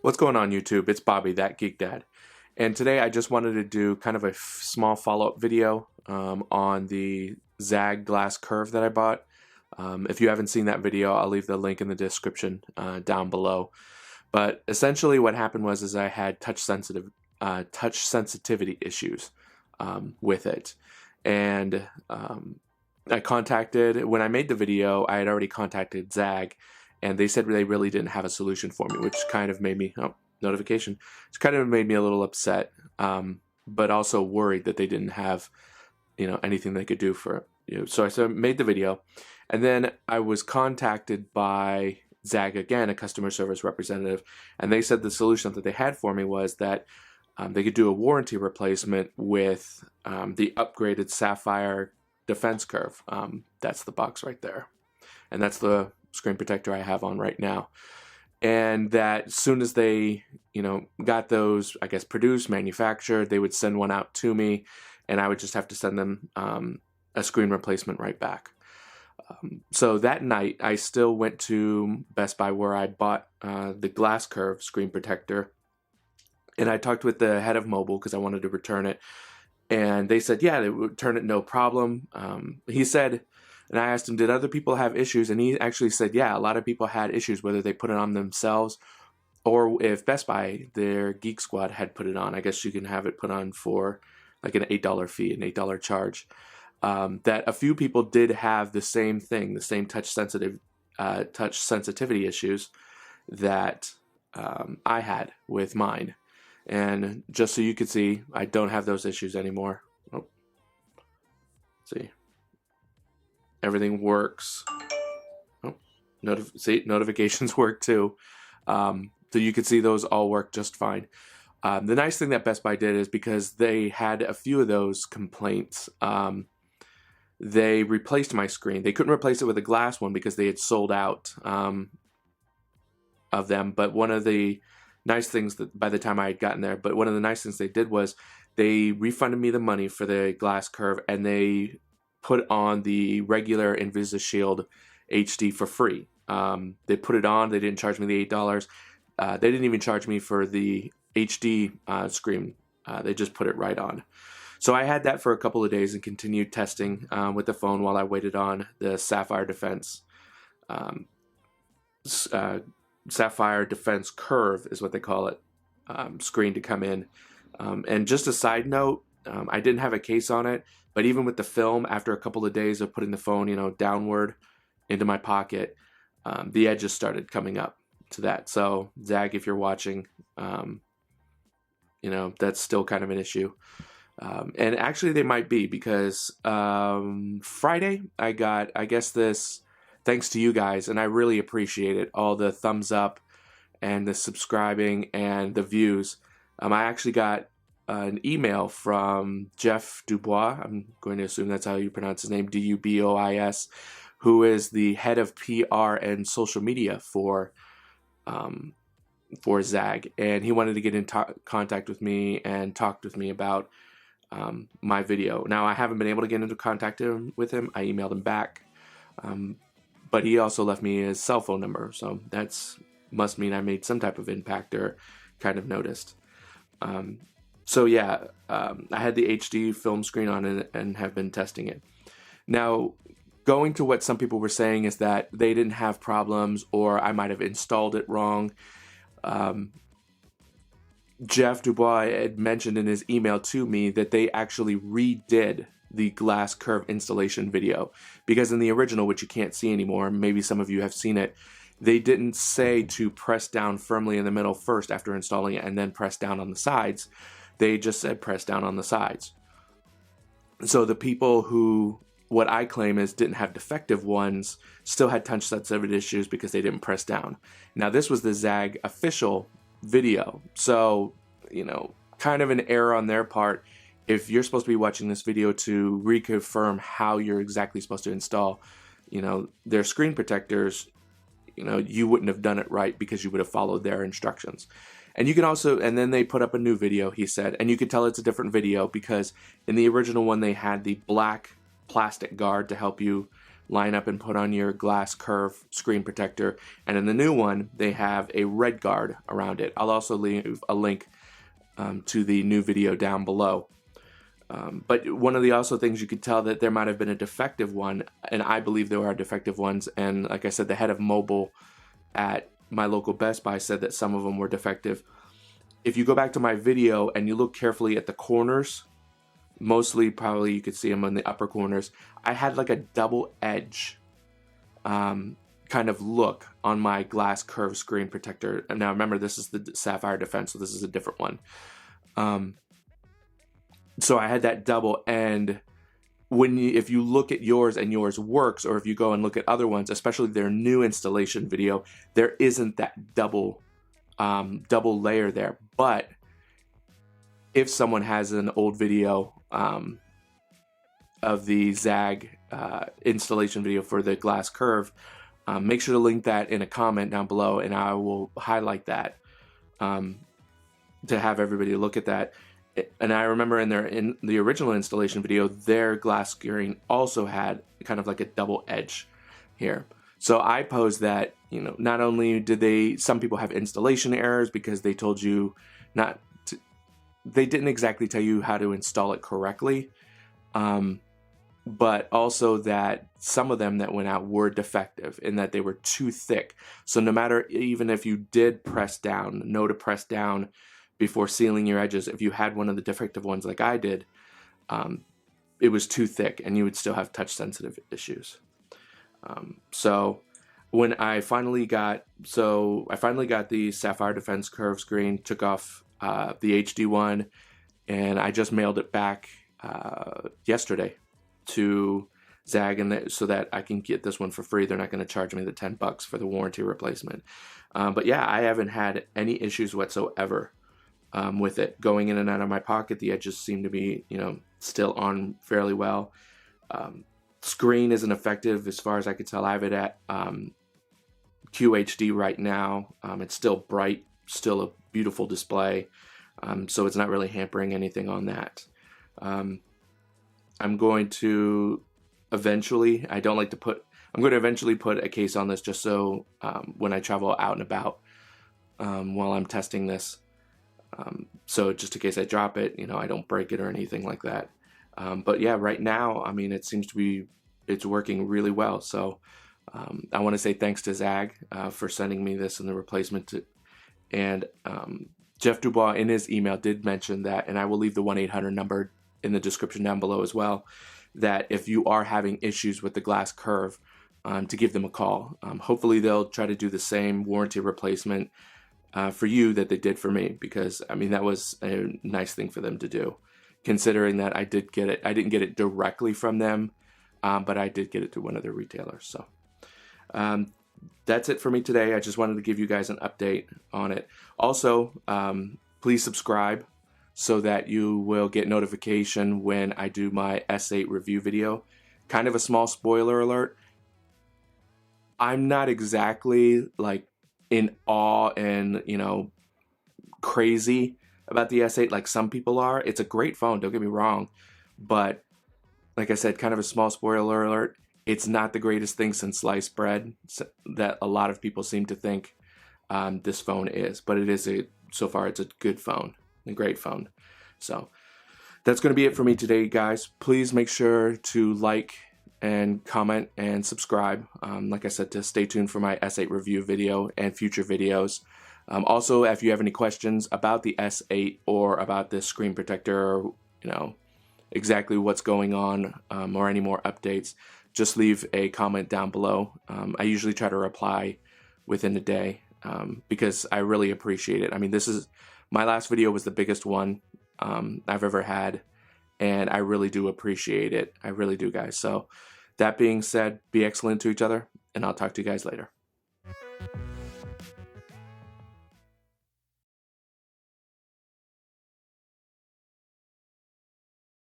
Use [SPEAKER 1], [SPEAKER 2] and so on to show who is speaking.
[SPEAKER 1] What's going on YouTube? It's Bobby, that geek dad. And today I just wanted to do kind of a small follow-up video on the ZAGG Glass Curve that I bought. If you haven't seen that video, I'll leave the link in the description down below. But essentially what happened was I had touch sensitivity issues with it. And when I made the video, I had already contacted ZAGG, and they said they really didn't have a solution for me, which kind of made me, notification, which kind of made me a little upset, but also worried that they didn't have, anything they could do for you. So I made the video, and then I was contacted by ZAGG again, a customer service representative, and they said the solution that they had for me was that they could do a warranty replacement with the upgraded Sapphire Defense Curve. That's the box right there, and that's the screen protector I have on right now. And that as soon as they, got those, I guess, produced, manufactured, they would send one out to me, and I would just have to send them a screen replacement right back. So that night, I still went to Best Buy where I bought the Glass Curve screen protector, and I talked with the head of mobile because I wanted to return it, and they said, yeah, they would return it no problem. He said, and I asked him, did other people have issues? And he actually said, yeah, a lot of people had issues, whether they put it on themselves or if Best Buy, their Geek Squad, had put it on. I guess you can have it put on for like an $8 fee, an $8 charge. That a few people did have the same thing, the same touch sensitivity issues that I had with mine. And just so you could see, I don't have those issues anymore. Oh. See. Everything works. Oh, notifications work too. So you can see those all work just fine. The nice thing that Best Buy did is because they had a few of those complaints, they replaced my screen. They couldn't replace it with a glass one because they had sold out of them. But one of the nice things that by the time I had gotten there, but one of the nice things they did was they refunded me the money for the Glass Curve, and they put on the regular InvisiShield HD for free. They put it on. They didn't charge me the $8. They didn't even charge me for the HD screen. They just put it right on. So I had that for a couple of days and continued testing with the phone while I waited on the Sapphire Defense Sapphire Defense Curve is what they call it, screen to come in. And just a side note, I didn't have a case on it, but even with the film, after a couple of days of putting the phone, downward into my pocket, the edges started coming up to that. So ZAGG, if you're watching, that's still kind of an issue. And actually they might be, because Friday I got, I guess this, thanks to you guys, and I really appreciate it, all the thumbs up and the subscribing and the views. I actually got an email from Jeff Dubois, I'm going to assume that's how you pronounce his name, D-U-B-O-I-S, who is the head of PR and social media for ZAGG, and he wanted to get in contact with me and talked with me about my video. Now, I haven't been able to get into contact with him. I emailed him back, but he also left me his cell phone number, so that's must mean I made some type of impact or kind of noticed. So yeah, I had the HD film screen on it and have been testing it. Now, going to what some people were saying is that they didn't have problems, or I might have installed it wrong. Jeff Dubois had mentioned in his email to me that they actually redid the Glass Curve installation video, because in the original, which you can't see anymore, maybe some of you have seen it, they didn't say to press down firmly in the middle first after installing it and then press down on the sides. They just said press down on the sides. So the people who, what I claim is, didn't have defective ones still had touch sensitivity issues because they didn't press down. Now, this was the ZAGG official video, so kind of an error on their part. If you're supposed to be watching this video to reconfirm how you're exactly supposed to install their screen protectors, you wouldn't have done it right because you would have followed their instructions. And you can also, and then they put up a new video, he said, and you could tell it's a different video because in the original one they had the black plastic guard to help you line up and put on your Glass Curve screen protector. And in the new one, they have a red guard around it. I'll also leave a link to the new video down below. But one of the also things you could tell that there might have been a defective one, and I believe there are defective ones. And like I said, the head of mobile at my local Best Buy said that some of them were defective. If you go back to my video and you look carefully at the corners, mostly probably you could see them in the upper corners, I had like a double edge kind of look on my Glass Curve screen protector. And now remember, this is the Sapphire Defense, so this is a different one. So I had that double end. If you look at yours and yours works, or if you go and look at other ones, especially their new installation video, there isn't that double layer there. But if someone has an old video of the ZAGG installation video for the Glass Curve, make sure to link that in a comment down below, and I will highlight that to have everybody look at that. And I remember in the original installation video, their glass screen also had kind of like a double edge here. So I posed that, you know, not only did some people have installation errors because they told you they didn't exactly tell you how to install it correctly, but also that some of them that went out were defective in that they were too thick. So no matter, even if you did know to press down before sealing your edges, if you had one of the defective ones like I did, it was too thick and you would still have touch sensitive issues. So when I finally got the Sapphire Defense Curve screen, took off the HD one, and I just mailed it back yesterday to ZAGG, and so that I can get this one for free. They're not going to charge me the $10 for the warranty replacement. But yeah, I haven't had any issues whatsoever with it going in and out of my pocket. The edges seem to be, you know, still on fairly well. Screen isn't effective as far as I could tell. I have it at QHD right now. It's still bright, still a beautiful display, so it's not really hampering anything on that. I'm going to eventually, I'm going to eventually put a case on this just so when I travel out and about while I'm testing this, so just in case I drop it, you know, I don't break it or anything like that. But yeah, right now, I mean, it seems to be, it's working really well. So I want to say thanks to ZAGG for sending me this and the replacement. And Jeff Dubois in his email did mention that, and I will leave the 1-800 number in the description down below as well, that if you are having issues with the Glass Curve, to give them a call. Hopefully they'll try to do the same warranty replacement for you that they did for me, because I mean, that was a nice thing for them to do, considering that I didn't get it directly from them, but I did get it through one of their retailers. So that's it for me today. I just wanted to give you guys an update on it. Also, please subscribe so that you will get notification when I do my S8 review video. Kind of a small spoiler alert. I'm not exactly like in awe and, you know, crazy about the S8 like some people are. It's a great phone, don't get me wrong, but like I said, kind of a small spoiler alert, it's not the greatest thing since sliced bread that a lot of people seem to think this phone is, but it is so far it's a good phone, a great phone. So that's going to be it for me today, guys. Please make sure to like and comment and subscribe. Like I said, to stay tuned for my S8 review video and future videos. Also, if you have any questions about the S8 or about this screen protector, or, you know, exactly what's going on, or any more updates, just leave a comment down below. I usually try to reply within the day because I really appreciate it. I mean, my last video was the biggest one I've ever had, and I really do appreciate it. I really do, guys. So that being said, be excellent to each other, and I'll talk to you guys later.